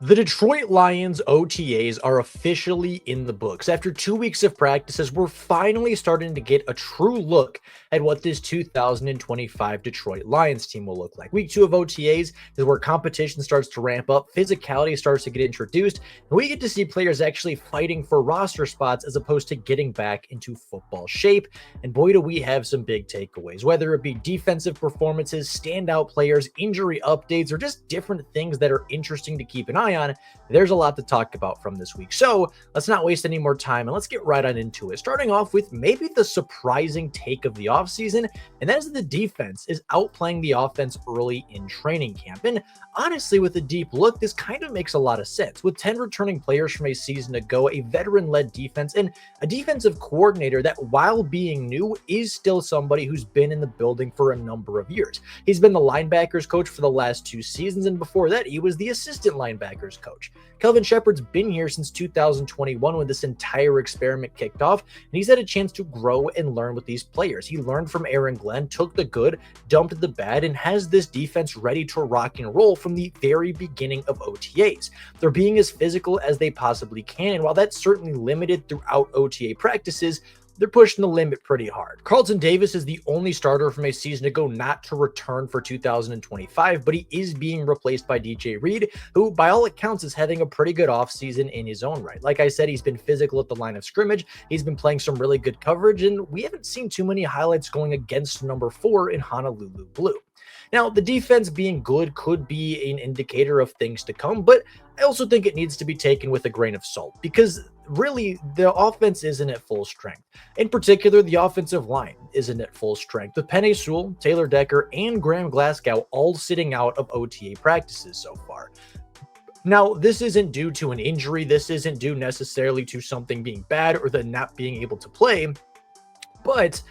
The Detroit Lions OTAs are officially in the books. After 2 weeks of practices, we're finally starting to get a true look at what this 2025 Detroit Lions team will look like. Week 2 of OTAs is where competition starts to ramp up, physicality starts to get introduced, and we get to see players actually fighting for roster spots as opposed to getting back into football shape. And boy, do we have some big takeaways, whether it be defensive performances, standout players, injury updates, or just different things that are interesting to keep an eye on. There's a lot to talk about from this week. So let's not waste any more time and let's get right on into it. Starting off with maybe the surprising take of the offseason, and that is the defense is outplaying the offense early in training camp. And honestly, with a deep look, this kind of makes a lot of sense. With 10 returning players from a season ago, a veteran-led defense, and a defensive coordinator that, while being new, is still somebody who's been in the building for a number of years. He's been the linebackers coach for the last 2 seasons, and before that, he was the assistant linebackers coach. Kelvin Shepard's been here since 2021 when this entire experiment kicked off, and he's had a chance to grow and learn with these players. He learned from Aaron Glenn, took the good, dumped the bad, and has this defense ready to rock and roll from the very beginning of OTAs. They're being as physical as they possibly can, and while that's certainly limited throughout OTA practices, they're pushing the limit pretty hard. Carlton Davis is the only starter from a season ago not to return for 2025, but he is being replaced by DJ Reed, who by all accounts is having a pretty good offseason in his own right. Like I said, he's been physical at the line of scrimmage. He's been playing some really good coverage, and we haven't seen too many highlights going against number 4 in Honolulu Blue. Now, the defense being good could be an indicator of things to come, but I also think it needs to be taken with a grain of salt because really the offense isn't at full strength. In particular, the offensive line isn't at full strength, with Penei Sewell, Taylor Decker, and Graham Glasgow all sitting out of OTA practices so far. Now, this isn't due to an injury. This isn't due necessarily to something being bad or them not being able to play, but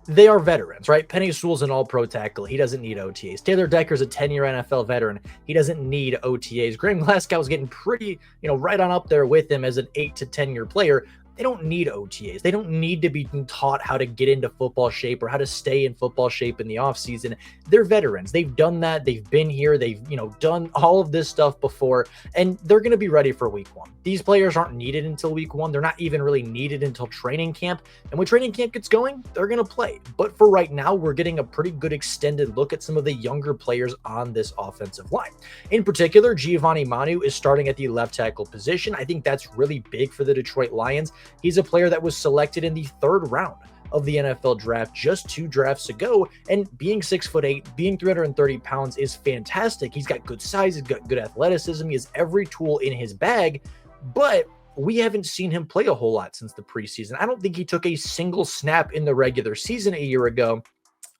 they are veterans, right? Penei Sewell's an all-pro tackle. He doesn't need OTAs. Taylor Decker's a 10-year NFL veteran. He doesn't need OTAs. Graham Glasgow's getting pretty, right on up there with him as an 8 to 10-year player. They don't need OTAs. They don't need to be taught how to get into football shape or how to stay in football shape in the offseason. They're veterans. They've done that. They've been here. They've, done all of this stuff before, and they're going to be ready for week 1. These players aren't needed until week 1. They're not even really needed until training camp. And when training camp gets going, they're going to play. But for right now, we're getting a pretty good extended look at some of the younger players on this offensive line. In particular, Avonte Maddox is starting at the left tackle position. I think that's really big for the Detroit Lions. He's a player that was selected in the 3rd round of the NFL draft just 2 drafts ago, and being 6'8", being 330 pounds is fantastic. He's got good size, he's got good athleticism, he has every tool in his bag, but we haven't seen him play a whole lot since the preseason. I don't think he took a single snap in the regular season a year ago.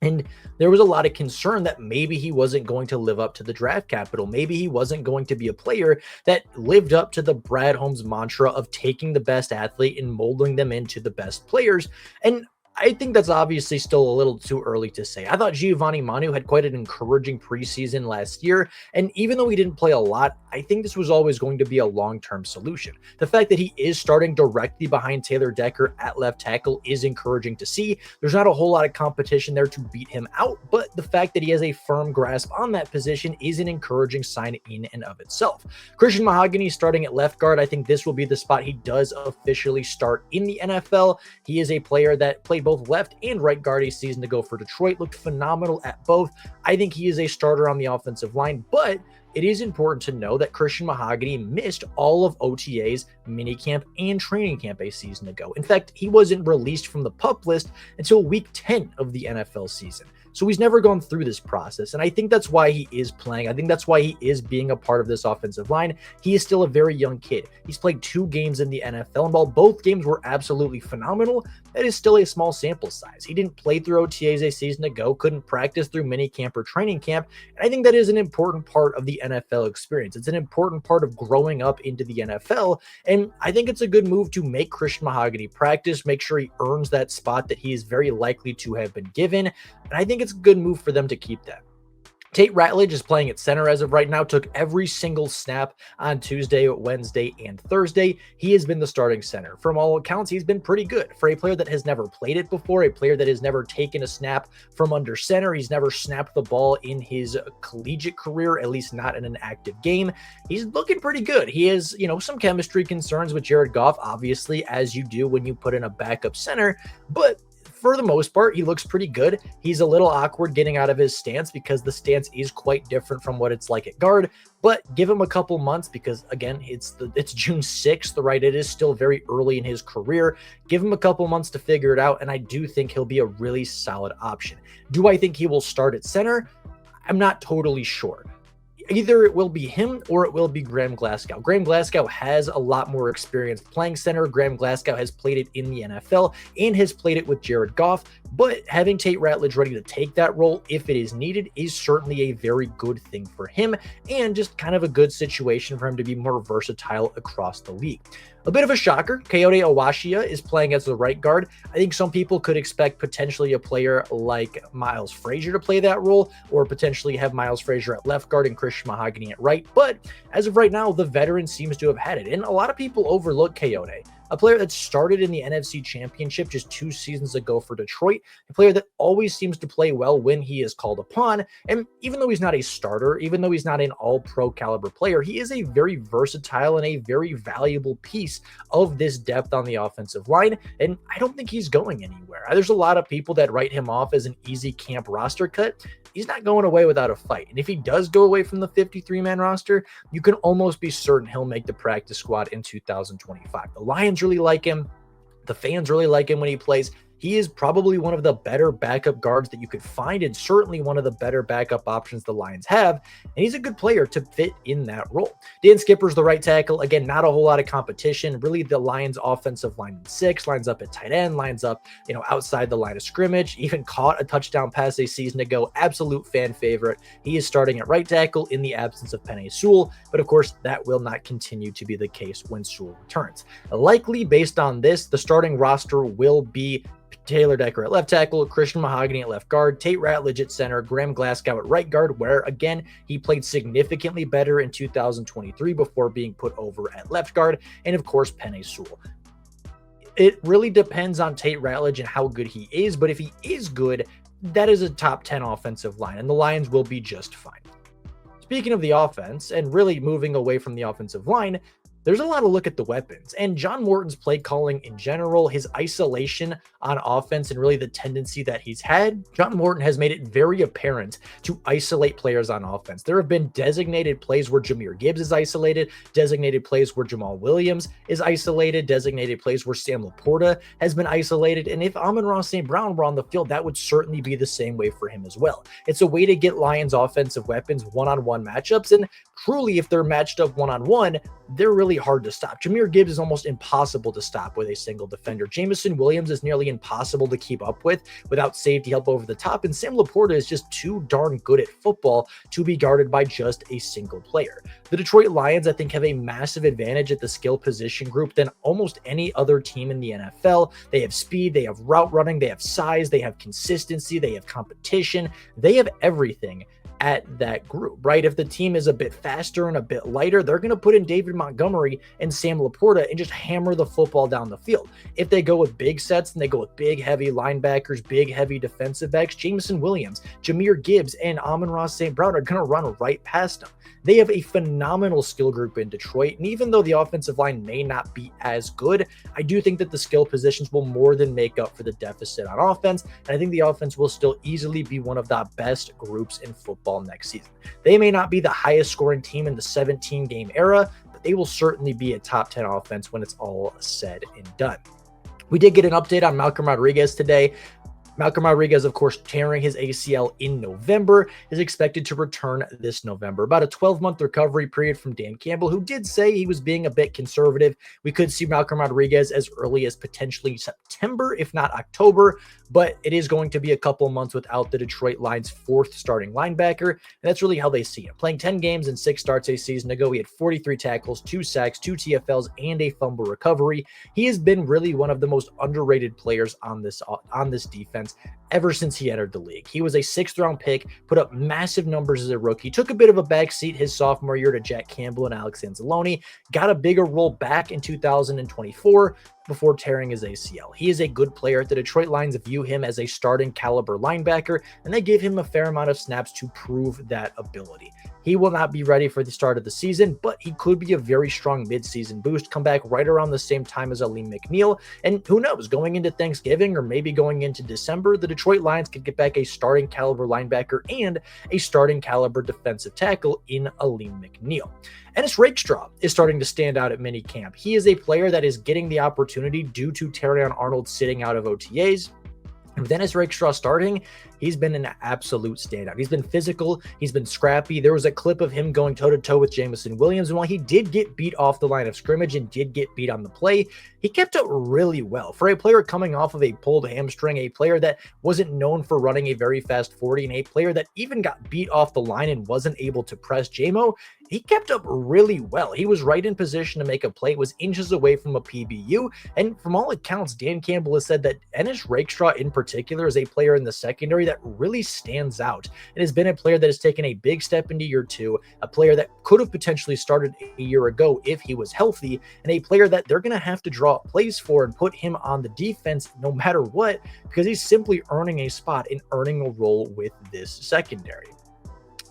And there was a lot of concern that maybe he wasn't going to live up to the draft capital. Maybe he wasn't going to be a player that lived up to the Brad Holmes mantra of taking the best athlete and molding them into the best players. And I think that's obviously still a little too early to say. I thought Avonte Maddox had quite an encouraging preseason last year, and even though he didn't play a lot, I think this was always going to be a long-term solution. The fact that he is starting directly behind Taylor Decker at left tackle is encouraging to see. There's not a whole lot of competition there to beat him out, but the fact that he has a firm grasp on that position is an encouraging sign in and of itself. Christian Mahogany starting at left guard. I think this will be the spot he does officially start in the NFL. He is a player that played both left and right guard a season ago for Detroit, looked phenomenal at both. I think he is a starter on the offensive line, but it is important to know that Christian Mahogany missed all of OTA's minicamp and training camp a season ago. In fact, he wasn't released from the PUP list until week 10 of the NFL season. So he's never gone through this process, and I think that's why he is playing. I think that's why he is being a part of this offensive line. He is still a very young kid. He's played 2 games in the NFL, and while both games were absolutely phenomenal, that is still a small sample size. He didn't play through OTAs a season ago, couldn't practice through minicamp or training camp, and I think that is an important part of the NFL experience. It's an important part of growing up into the NFL, and I think it's a good move to make Christian Mahogany practice, make sure he earns that spot that he is very likely to have been given, and I think it's a good move for them to keep that. Tate Ratledge is playing at center as of right now, took every single snap on Tuesday, Wednesday, and Thursday. He has been the starting center. From all accounts, he's been pretty good. For a player that has never played it before, a player that has never taken a snap from under center, he's never snapped the ball in his collegiate career, at least not in an active game. He's looking pretty good. He has, some chemistry concerns with Jared Goff, obviously, as you do when you put in a backup center, but for the most part, he looks pretty good. He's a little awkward getting out of his stance because the stance is quite different from what it's like at guard, but give him a couple months because, again, it's June 6th, right? It is still very early in his career. Give him a couple months to figure it out, and I do think he'll be a really solid option. Do I think he will start at center? I'm not totally sure. Either it will be him or it will be Graham Glasgow. Graham Glasgow has a lot more experience playing center. Graham Glasgow has played it in the NFL and has played it with Jared Goff, but having Tate Ratledge ready to take that role if it is needed is certainly a very good thing for him and just kind of a good situation for him to be more versatile across the league. A bit of a shocker, Coyote Awashia is playing as the right guard. I think some people could expect potentially a player like Miles Frazier to play that role, or potentially have Miles Frazier at left guard and Christian Mahogany at right. But as of right now, the veteran seems to have had it. And a lot of people overlook Coyote, a player that started in the NFC Championship just 2 seasons ago for Detroit, a player that always seems to play well when he is called upon. And even though he's not a starter, even though he's not an all-pro caliber player, he is a very versatile and a very valuable piece of this depth on the offensive line. And I don't think he's going anywhere. There's a lot of people that write him off as an easy camp roster cut. He's not going away without a fight. And if he does go away from the 53-man roster, you can almost be certain he'll make the practice squad in 2025. The Lions really like him. The fans really like him when he plays. He is probably one of the better backup guards that you could find, and certainly one of the better backup options the Lions have. And he's a good player to fit in that role. Dan Skipper's the right tackle. Again, not a whole lot of competition. Really, the Lions offensive line in 6, lines up at tight end, lines up, outside the line of scrimmage, even caught a touchdown pass a season ago. Absolute fan favorite. He is starting at right tackle in the absence of Penei Sewell, but of course, that will not continue to be the case when Sewell returns. Likely, based on this, the starting roster will be Taylor Decker at left tackle, Christian Mahogany at left guard, Tate Ratledge at center, Graham Glasgow at right guard, where, again, he played significantly better in 2023 before being put over at left guard, and, of course, Penei Sewell. It really depends on Tate Ratledge and how good he is, but if he is good, that is a top 10 offensive line, and the Lions will be just fine. Speaking of the offense, and really moving away from the offensive line, there's a lot of look at the weapons, and John Morton's play calling in general, his isolation on offense, and really the tendency that he's had. John Morton has made it very apparent to isolate players on offense. There have been designated plays where Jahmyr Gibbs is isolated, designated plays where Jamal Williams is isolated, designated plays where Sam Laporta has been isolated, and if Amon-Ra St. Brown were on the field, that would certainly be the same way for him as well. It's a way to get Lions offensive weapons one-on-one matchups, and truly, if they're matched up one-on-one, they're really hard to stop. Jahmyr Gibbs is almost impossible to stop with a single defender. Jamison Williams is nearly impossible to keep up with without safety help over the top, and Sam Laporta is just too darn good at football to be guarded by just a single player. The Detroit Lions, I think, have a massive advantage at the skill position group than almost any other team in the NFL. They have speed, they have route running, they have size, they have consistency, they have competition, they have everything at that group, right? If the team is a bit faster and a bit lighter, they're going to put in David Montgomery and Sam Laporta and just hammer the football down the field. If they go with big sets and they go with big, heavy linebackers, big, heavy defensive backs, Jamison Williams, Jahmyr Gibbs, and Amon-Ra St. Brown are going to run right past them. They have a phenomenal skill group in Detroit, and even though the offensive line may not be as good, I do think that the skill positions will more than make up for the deficit on offense, and I think the offense will still easily be one of the best groups in football next season. They may not be the highest scoring team in the 17-game era, but they will certainly be a top 10 offense when it's all said and done. We did get an update on Malcolm Rodriguez today. Malcolm Rodriguez, of course, tearing his ACL in November, is expected to return this November. About a 12-month recovery period from Dan Campbell, who did say he was being a bit conservative. We could see Malcolm Rodriguez as early as potentially September, if not October, but it is going to be a couple months without the Detroit Lions' 4th starting linebacker, and that's really how they see him. Playing 10 games and 6 starts a season ago, he had 43 tackles, 2 sacks, 2 TFLs, and a fumble recovery. He has been really one of the most underrated players on this defense defense ever since he entered the league. He was a 6th-round pick, put up massive numbers as a rookie, took a bit of a backseat his sophomore year to Jack Campbell and Alex Anzalone, got a bigger role back in 2024 before tearing his ACL. He is a good player. The Detroit Lions view him as a starting caliber linebacker, and they give him a fair amount of snaps to prove that ability. He will not be ready for the start of the season, but he could be a very strong midseason boost, come back right around the same time as Aleem McNeil. And who knows, going into Thanksgiving or maybe going into December, the Detroit Lions could get back a starting caliber linebacker and a starting caliber defensive tackle in Aleem McNeil. Ennis Rakestraw is starting to stand out at minicamp. He is a player that is getting the opportunity due to Terrion Arnold sitting out of OTAs. With Ennis Rakestraw starting, he's been an absolute standout. He's been physical. He's been scrappy. There was a clip of him going toe-to-toe with Jameson Williams, and while he did get beat off the line of scrimmage and did get beat on the play, he kept up really well. For a player coming off of a pulled hamstring, a player that wasn't known for running a very fast 40, and a player that even got beat off the line and wasn't able to press JMO, he kept up really well. He was right in position to make a play, was inches away from a PBU, and from all accounts, Dan Campbell has said that Ennis Rakestraw in particular is a player in the secondary that really stands out and has been a player that has taken a big step into year 2, a player that could have potentially started a year ago if he was healthy, and a player that they're going to have to draw plays for and put him on the defense no matter what, because he's simply earning a spot and earning a role with this secondary.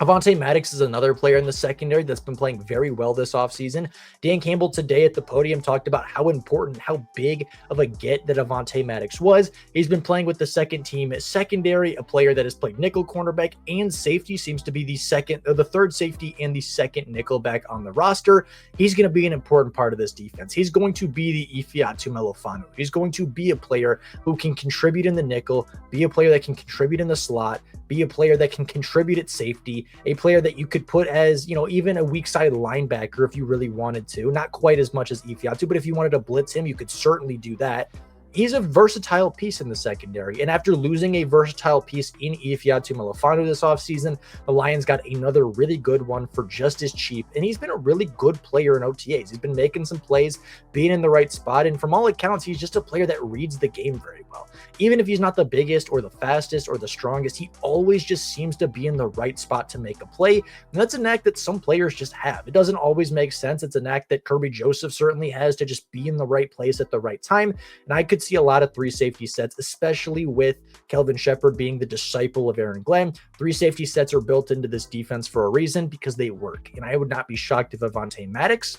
Avonte Maddox is another player in the secondary that's been playing very well this offseason. Dan Campbell today at the podium talked about how important, how big of a get that Avonte Maddox was. He's been playing with the second team secondary, a player that has played nickel cornerback and safety, seems to be the third safety and the second nickel back on the roster. He's going to be an important part of this defense. He's going to be the Ifeatu Melifonwu. He's going to be a player who can contribute in the nickel, be a player that can contribute in the slot, be a player that can contribute at safety, a player that you could put as, even a weak side linebacker if you really wanted to. Not quite as much as Ifeatu, but if you wanted to blitz him, you could certainly do that. He's a versatile piece in the secondary, and after losing a versatile piece in Ifeatu Melifonwu this offseason, the Lions got another really good one for just as cheap, and he's been a really good player in OTAs. He's been making some plays, being in the right spot, and from all accounts, he's just a player that reads the game very well. Even if he's not the biggest or the fastest or the strongest, he always just seems to be in the right spot to make a play, and that's a knack that some players just have. It doesn't always make sense. It's a knack that Kirby Joseph certainly has to just be in the right place at the right time, and I could see a lot of 3 safety sets, especially with Kelvin Shepard being the disciple of Aaron Glenn. 3 safety sets are built into this defense for a reason, because they work. And I would not be shocked if Avonte Maddox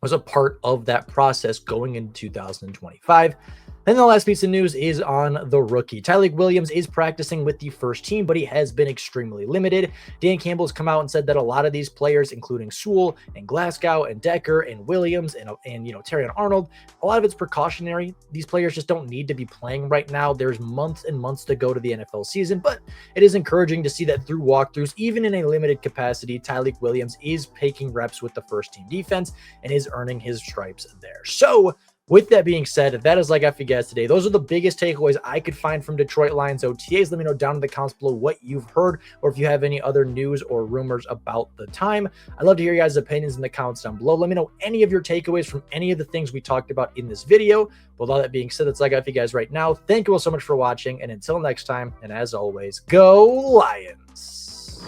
was a part of that process going into 2025. Then the last piece of news is on the rookie. Tyleik Williams is practicing with the first team, but he has been extremely limited. Dan Campbell's come out and said that a lot of these players, including Sewell and Glasgow and Decker and Williams and Terrion Arnold, a lot of it's precautionary. These players just don't need to be playing right now. There's months and months to go to the NFL season, but it is encouraging to see that through walkthroughs, even in a limited capacity, Tyleik Williams is taking reps with the first team defense and is earning his stripes there. So, with that being said, that is all I got for you guys today. Those are the biggest takeaways I could find from Detroit Lions OTAs. Let me know down in the comments below what you've heard, or if you have any other news or rumors about the time. I'd love to hear your guys' opinions in the comments down below. Let me know any of your takeaways from any of the things we talked about in this video. With all that being said, that's all I got for you guys right now. Thank you all so much for watching, and until next time, and as always, go Lions!